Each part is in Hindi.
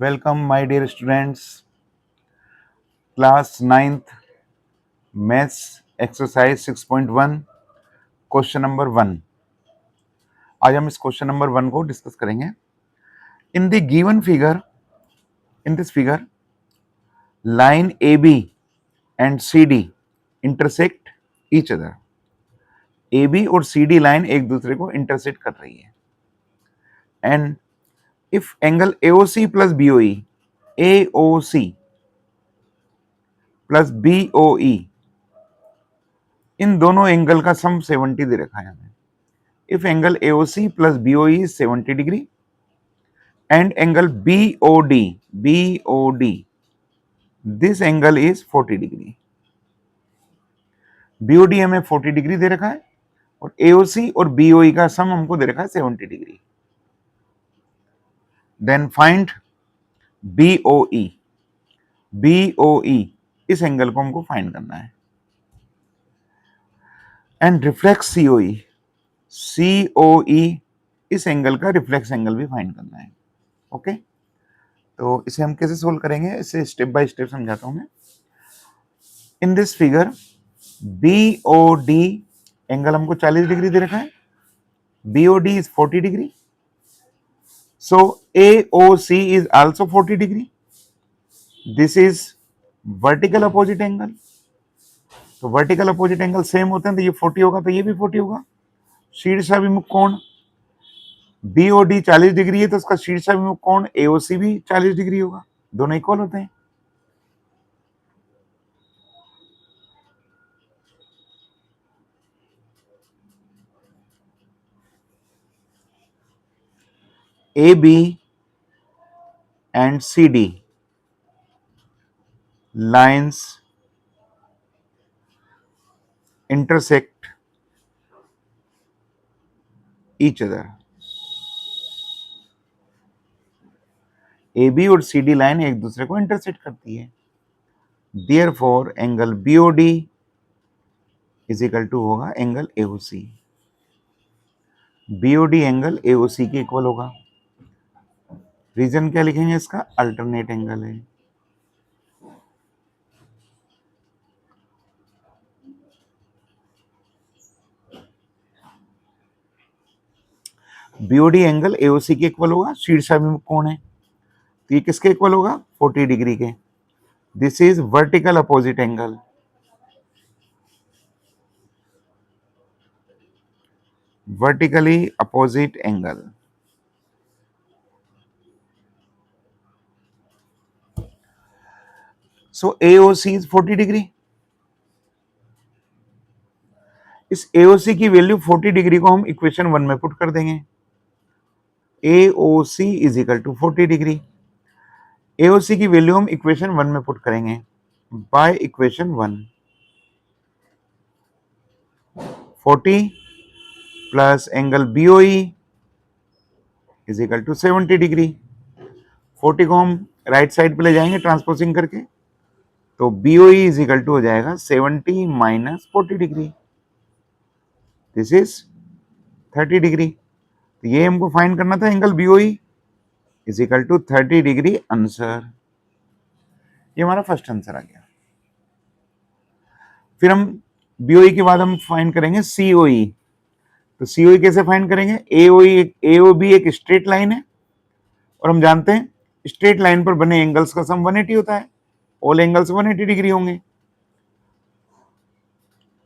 Welcome, my dear students. Class 9th Maths Exercise 6.1 question number 1. आज हम इस क्वेश्चन नंबर 1 को डिस्कस करेंगे. In the given figure, in this figure, line AB and CD intersect each other. AB और CD लाइन एक दूसरे को इंटरसेक्ट कर रही है. And if angle AOC plus BOE, AOC plus BOE, इन दोनों एंगल का सम 70 दे रखा है हमें. If angle AOC plus BOE is 70 degree and angle BOD, this angle is 40 degree. BOD हमें 40 डिग्री दे रखा है और AOC और BOE का सम हमको दे रखा है 70 degree. Then find BOE. BOE इस एंगल को हमको फाइंड करना है. And reflex COE. COE इस एंगल का रिफ्लेक्स एंगल भी फाइंड करना है. ओके, तो इसे हम कैसे सोल्व करेंगे, इसे स्टेप बाय स्टेप समझाता हूं मैं. In this figure BOD angle हमको 40 डिग्री दे रखा है. BOD is 40 degree. So AOC is also 40 degree. This is vertical opposite angle. तो वर्टिकल अपोजिट एंगल सेम होते हैं, तो ये 40 होगा तो ये भी 40 होगा. शीर्षाभिमुख कोण BOD 40 डिग्री है तो उसका शीर्षाभिमुख कोण AOC भी 40 डिग्री होगा. दोनों इक्वल होते हैं. AB and CD lines intersect each other. AB और CD लाइन एक दूसरे को इंटरसेक्ट करती है. Therefore angle BOD is equal to होगा angle AOC. BOD angle AOC के इक्वल होगा. रीजन क्या लिखेंगे इसका? अल्टरनेट एंगल है. BOD एंगल AOC के इक्वल होगा. शीर्षाभिमुख कोण है तो ये किसके इक्वल होगा? 40 डिग्री के. This is vertical opposite angle. Vertically opposite angle. So AOC is 40 degree. इस AOC की वैल्यू 40 डिग्री को हम इक्वेशन 1 में पुट कर देंगे. AOC is equal to 40 degree. AOC की वैल्यू हम इक्वेशन 1 में पुट करेंगे. By equation 1, 40 plus angle BOE is equal to 70 degree. 40 को हम राइट साइड पे ले जाएंगे ट्रांसपोजिंग करके, तो BOE इज इक्वल टू हो जाएगा 70 minus 40 degree. This is 30 degree. तो ये हमको फाइंड करना था angle BOE is equal to 30 degree answer. ये हमारा फर्स्ट आंसर आ गया. फिर हम BOE के बाद हम फाइंड करेंगे COE. तो COE कैसे फाइंड करेंगे? AOB एक स्ट्रेट लाइन है और हम जानते हैं स्ट्रेट लाइन पर बने एंगल्स का सम 180 होता है. ऑल एंगल्स 180 डिग्री होंगे.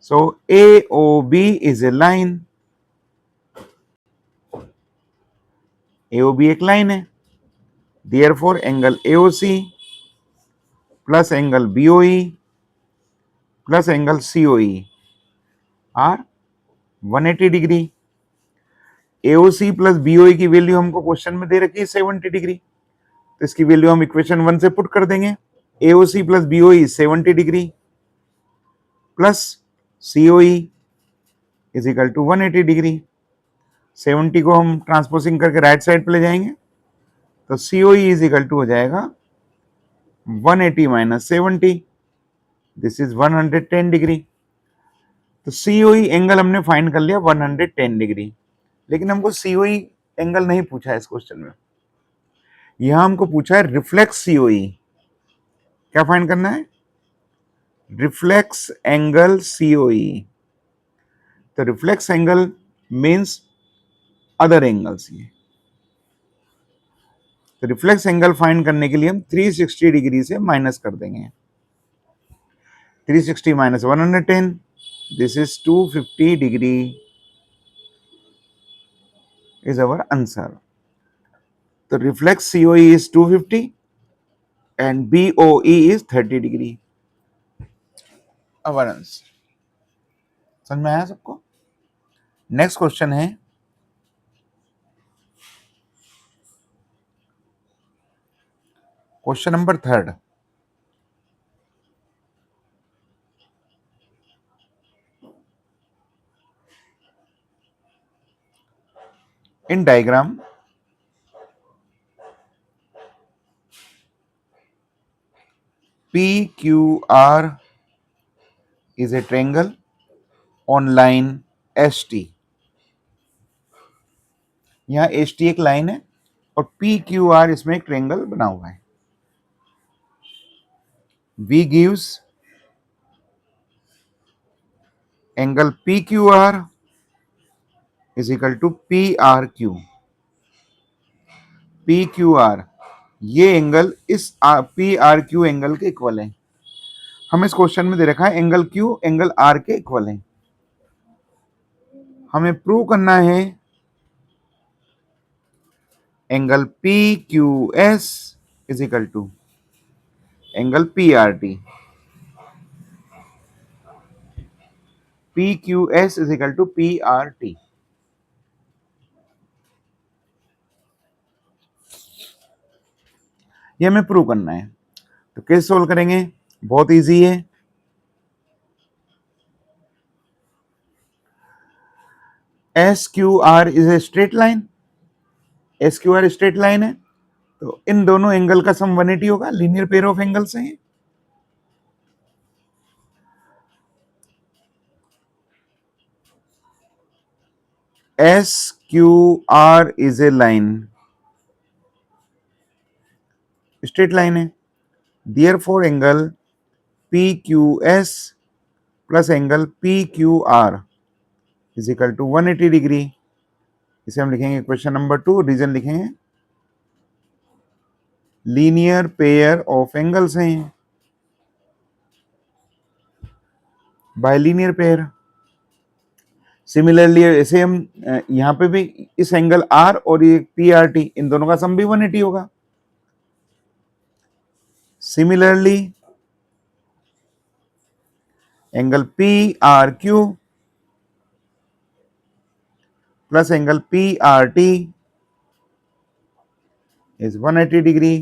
So AOB is a line. AOB एक लाइन है. Therefore angle AOC plus angle BOE plus angle COE are 180 degree. AOC plus BOE की वैल्यू हमको क्वेश्चन में दे रखी है 70 डिग्री. तो इसकी वैल्यू हम इक्वेशन 1 से पुट कर देंगे. AOC plus BOE 70 degree plus COE is equal to 180 degree. 70 को हम ट्रांसपोजिंग करके राइट साइड पे ले जाएंगे, तो COE इज इक्वल टू हो जाएगा 180 माइनस 70. This is 110 degree. तो COE एंगल हमने फाइंड कर लिया 110 डिग्री. लेकिन हमको COE एंगल नहीं पूछा है इस क्वेश्चन में. यहां हमको पूछा है रिफ्लेक्स सीओई, क्या फाइंड करना है? Reflex angle COE. तो reflex angle means other angles. ये तो रिफ्लेक्स एंगल फाइंड करने के लिए हम 360 डिग्री से माइनस कर देंगे। 360 minus 110, this is 250 degree is our answer. The reflex COE is 250 and BOE is 30 degree. our answer. समझ में आया सबको? नेक्स्ट क्वेश्चन है question number 3rd। in diagram PQR is a triangle on line ST। यहाँ ST एक लाइन है और PQR इसमें एक ट्रायंगल बना हुआ है। V gives angle PQR is equal to PRQ। PQR ये एंगल इस PRQ एंगल के इक्वल है। हमें इस क्वेश्चन में दे रखा है एंगल Q एंगल R के इक्वल है। हमें प्रूव करना है angle PQS is equal to angle PRT। PQS is equal to PRT। ये हमें प्रूव करना है। तो कैसे सोल्व करेंगे? बहुत इजी है। SQR is a straight line. SQR straight line है तो इन दोनों एंगल का सम 180 होगा। लीनियर पेयर ऑफ एंगल्स हैं। SQR is a line, straight line है। Therefore angle PQS plus angle PQR is equal to 180 degree. इसे हम लिखेंगे क्वेश्चन नंबर 2। रीजन लिखेंगे लीनियर पेयर ऑफ एंगल्स हैं, बाय लीनियर पेयर। सिमिलरली ऐसे हम यहां पे भी इस एंगल R और ये PRT इन दोनों का सम भी 180 होगा। Similarly angle PRQ plus angle PRT is 180 degree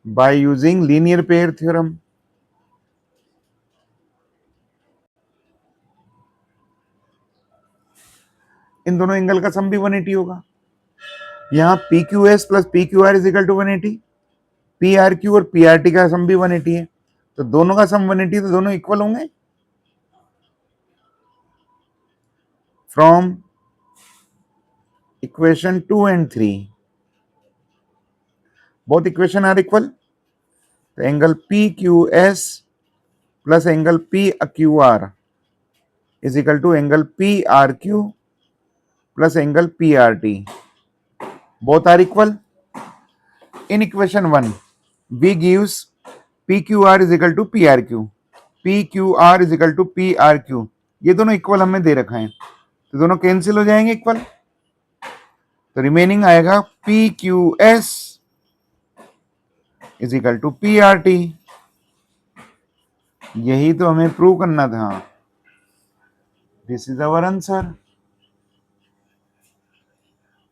by using linear pair theorem। इन दोनों एंगल का सम भी 180 होगा। यहाँ PQS plus PQR is equal to 180, PRQ और PRT का सम भी 180 है, तो दोनों का सम 180, तो दोनों इक्वल होंगे। From equation 2 and 3 both equation are equal. तो angle PQS plus angle PQR is equal to angle PRQ plus angle PRT, both are equal। In equation 1 V gives PQR is equal to PRQ, PQR is equal to PRQ। ये दोनों इक्वल हमें दे रखा है तो दोनों कैंसिल हो जाएंगे इक्वल। तो रिमेनिंग आएगा PQS is equal to PRT। यही तो हमें प्रूव करना था। This is our answer.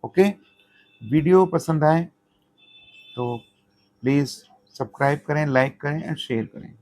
Okay, video पसंद आए तो प्लीज सब्सक्राइब करें, लाइक करें और शेयर करें।